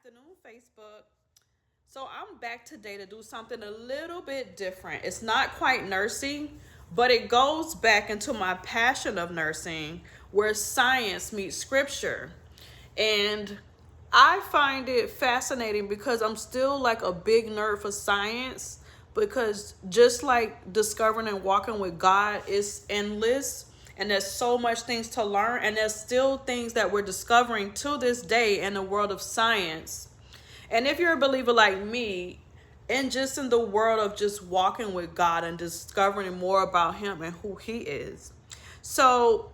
afternoon, Facebook. So I'm back today to do something a little bit different. It's not quite nursing, but it goes back into my passion of nursing, where science meets scripture. And I find it fascinating because I'm still like a big nerd for science, because just like discovering and walking with God is endless, and there's so much things to learn, and there's still things that we're discovering to this day in the world of science. And if you're a believer like me, and just in the world of just walking with God and discovering more about him and who he is. So,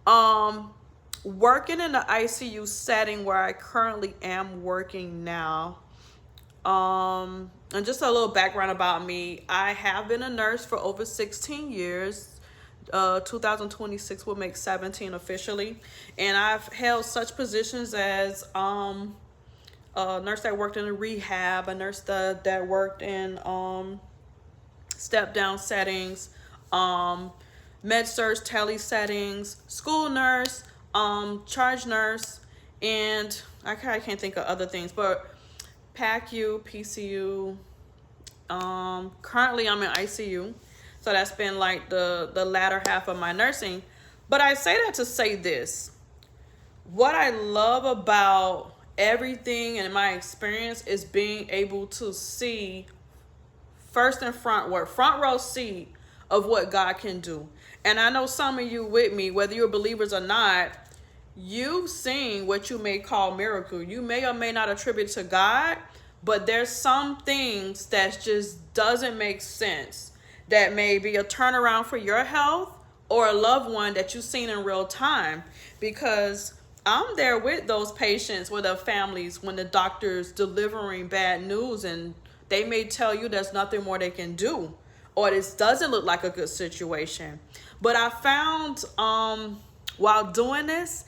um working in the ICU setting where I currently am working now. And just a little background about me. I have been a nurse for over 16 years. 2026 will make 17 officially. And I've held such positions as a nurse that worked in a rehab, a nurse that worked in step down settings, med surg tele settings, school nurse, charge nurse, and I can't think of other things, but PACU, PCU. Currently I'm in ICU, so that's been like the latter half of my nursing. But I say that to say this: what I love about everything and my experience is being able to see first and front row seat of what God can do. And I know some of you with me, whether you're believers or not, you've seen what you may call miracle. You may or may not attribute to God, but there's some things that just doesn't make sense. That may be a turnaround for your health or a loved one that you've seen in real time. Because I'm there with those patients, with their families, when the doctor's delivering bad news, and they may tell you there's nothing more they can do, or this doesn't look like a good situation. But I found while doing this,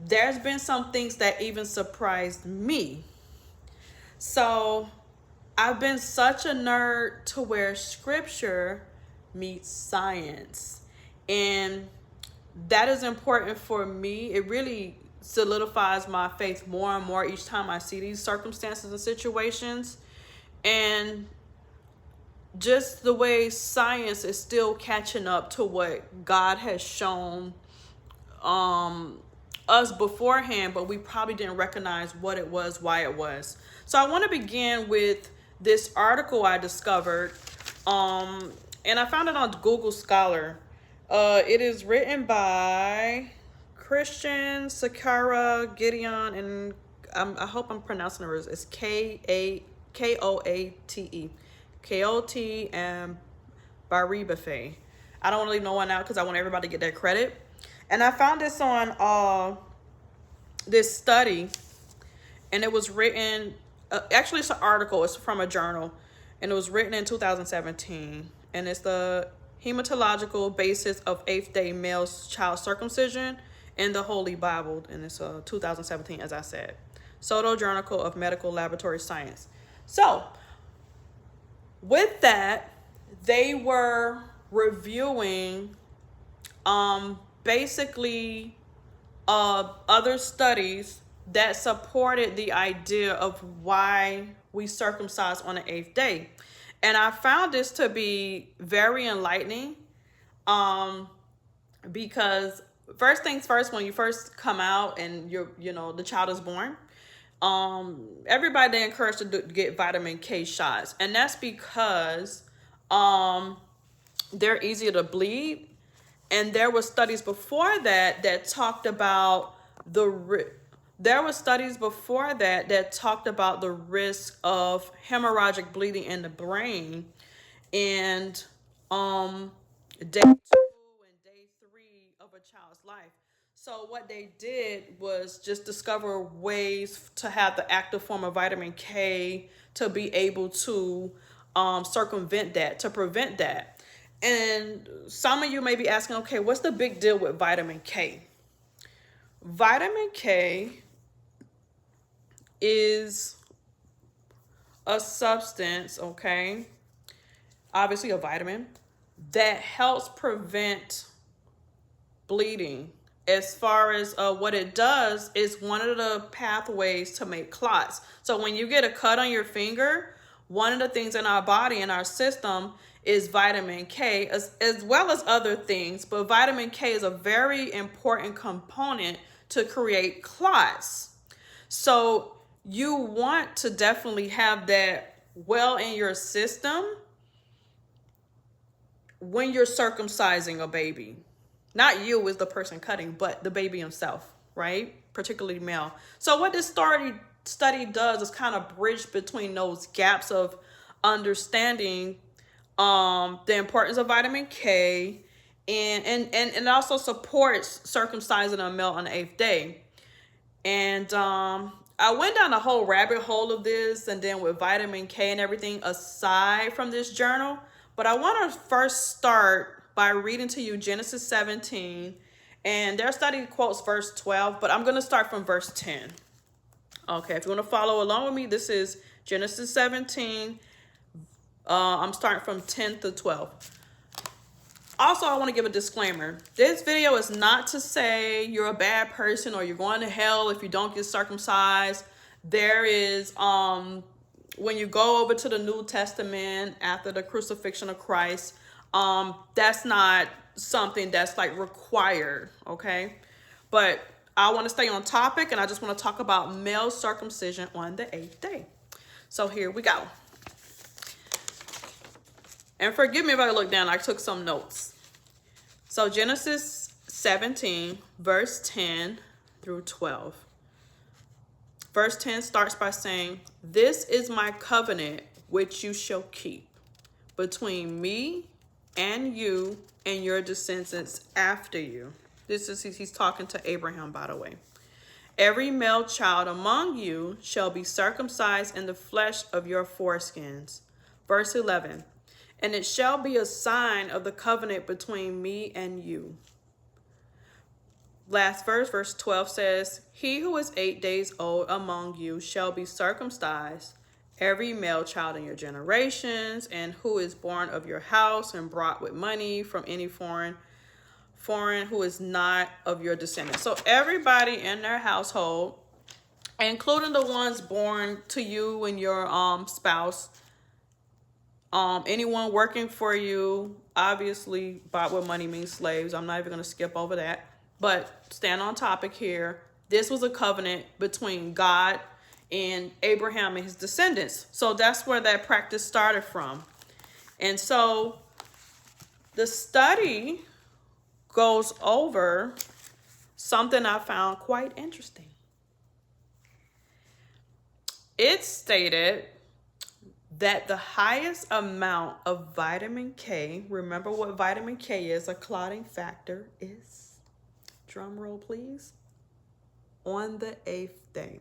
there's been some things that even surprised me. So I've been such a nerd to where scripture meets science. And that is important for me. It really solidifies my faith more and more each time I see these circumstances and situations. And just the way science is still catching up to what God has shown us beforehand, but we probably didn't recognize what it was, why it was. So I want to begin with this article I discovered, and I found it on Google Scholar. It is written by Christian Sakara Gideon, and I hope I'm pronouncing it. It's Koate, Kote and Baribafe. I don't really know one out because I want everybody to get their credit. And I found this on this study, and it was written. Actually, it's an article. It's from a journal, and it was written in 2017. And it's the hematological basis of eighth-day male child circumcision in the Holy Bible, and it's 2017, as I said. Soto Journal of Medical Laboratory Science. So, with that, they were reviewing basically other studies that supported the idea of why we circumcise on the eighth day. And I found this to be very enlightening, because first things first, when you first come out and the child is born, everybody they encouraged to get vitamin K shots, and that's because they're easier to bleed. And there were studies before that talked about the risk of hemorrhagic bleeding in the brain, and day 2 and day 3 of a child's life. So what they did was just discover ways to have the active form of vitamin K to be able to circumvent that, to prevent that. And some of you may be asking, okay, what's the big deal with vitamin K? Vitamin K is a substance, okay, obviously a vitamin, that helps prevent bleeding as far as what it does, is one of the pathways to make clots. So when you get a cut on your finger, one of the things in our body, in our system, is vitamin K, as well as other things. But vitamin K is a very important component to create clots. So you want to definitely have that well in your system when you're circumcising a baby. Not you as the person cutting, but the baby himself, right? Particularly male. So what this study does is kind of bridge between those gaps of understanding the importance of vitamin K, and it also supports circumcising a male on the 8th day. And I went down a whole rabbit hole of this, and then with vitamin K and everything aside from this journal. But I want to first start by reading to you Genesis 17. And their study quotes verse 12, but I'm going to start from verse 10. Okay, if you want to follow along with me, this is Genesis 17. I'm starting from 10 to 12. Also, I want to give a disclaimer. This video is not to say you're a bad person or you're going to hell if you don't get circumcised. There is, when you go over to the New Testament after the crucifixion of Christ, that's not something that's like required, okay? But I want to stay on topic, and I just want to talk about male circumcision on the 8th day. So here we go. And forgive me if I look down, I took some notes. So Genesis 17, verse 10 through 12. Verse 10 starts by saying, "This is my covenant which you shall keep between me and you and your descendants after you." He's talking to Abraham, by the way. "Every male child among you shall be circumcised in the flesh of your foreskins." Verse 11. "And it shall be a sign of the covenant between me and you." Last verse, verse 12 says, "He who is 8 days old among you shall be circumcised, every male child in your generations, and who is born of your house and brought with money from any foreign who is not of your descendants." So everybody in their household, including the ones born to you and your spouse, anyone working for you, obviously bought with money means slaves. I'm not even going to skip over that, but stand on topic here. This was a covenant between God and Abraham and his descendants. So that's where that practice started from. And so the study goes over something I found quite interesting. It stated that the highest amount of vitamin K, remember what vitamin K is, a clotting factor, is, drum roll please, on the 8th day.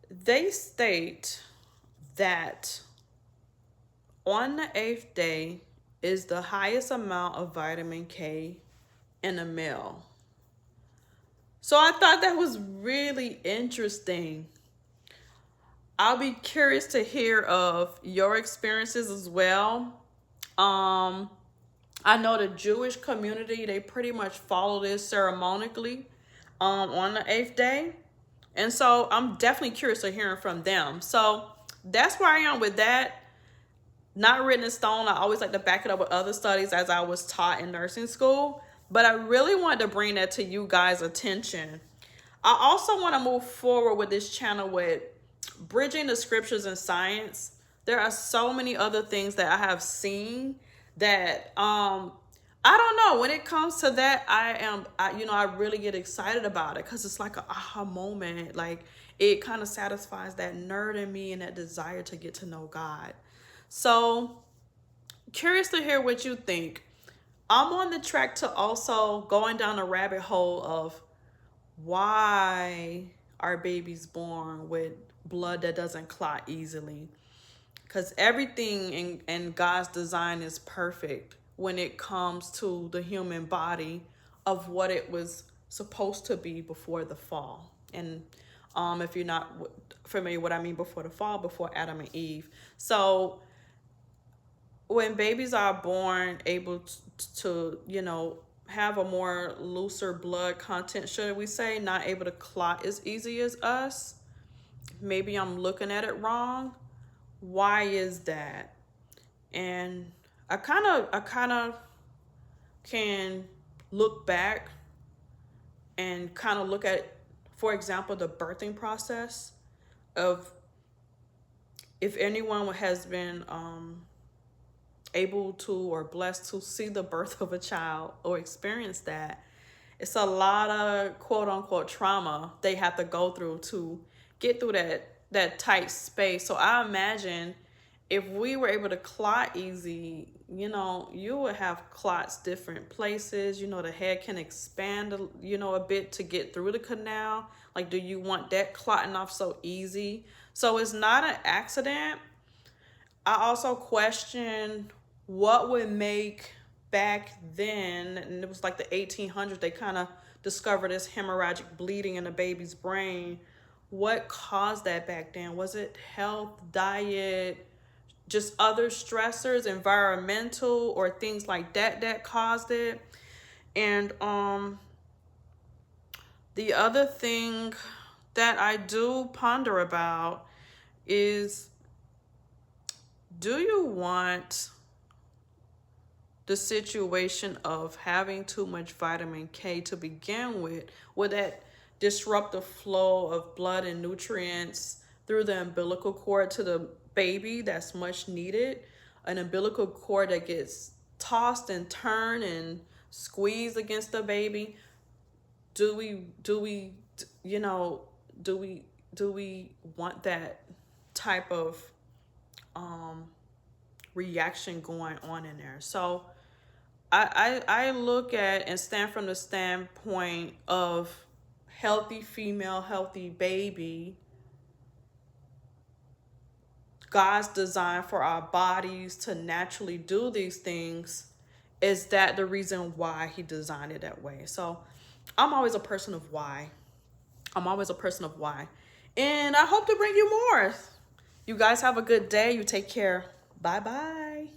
They state that on the 8th day is the highest amount of vitamin K in a male. So I thought that was really interesting. I'll be curious to hear of your experiences as well. I know the Jewish community, they pretty much follow this ceremonically on the 8th day. And so I'm definitely curious to hearing from them. So that's where I am with that. Not written in stone. I always like to back it up with other studies as I was taught in nursing school. But I really wanted to bring that to you guys' attention. I also want to move forward with this channel with bridging the scriptures and science. There are so many other things that I have seen that I don't know, when it comes to that, I really get excited about it because it's like an aha moment. Like it kind of satisfies that nerd in me and that desire to get to know God. So curious to hear what you think. I'm on the track to also going down a rabbit hole of why are babies born with blood that doesn't clot easily, because everything in God's design is perfect when it comes to the human body of what it was supposed to be before the fall. And if you're not familiar what I mean before the fall, before Adam and Eve. So when babies are born able to have a more looser blood content, should we say, not able to clot as easy as us. Maybe I'm looking at it wrong. Why is that? And I kind of can look back and kind of look at, for example, the birthing process of, if anyone has been able to or blessed to see the birth of a child or experience that, it's a lot of quote unquote trauma they have to go through to get through that tight space. So I imagine if we were able to clot easy, you would have clots different places. The head can expand, a bit to get through the canal. Like, do you want that clotting off so easy? So it's not an accident. I also question what would make, back then, and it was like the 1800s, they kind of discovered this hemorrhagic bleeding in the baby's brain. What caused that back then? Was it health, diet, just other stressors, environmental, or things like that caused it? And the other thing that I do ponder about is, do you want the situation of having too much vitamin K to begin with? Would that disrupt the flow of blood and nutrients through the umbilical cord to the baby that's much needed? An umbilical cord that gets tossed and turned and squeezed against the baby. Do we want that type of reaction going on in there? So I look at and stand from the standpoint of healthy female, healthy baby. God's design for our bodies to naturally do these things. Is that the reason why he designed it that way? So I'm always a person of why. And I hope to bring you more. You guys have a good day. You take care. Bye-bye.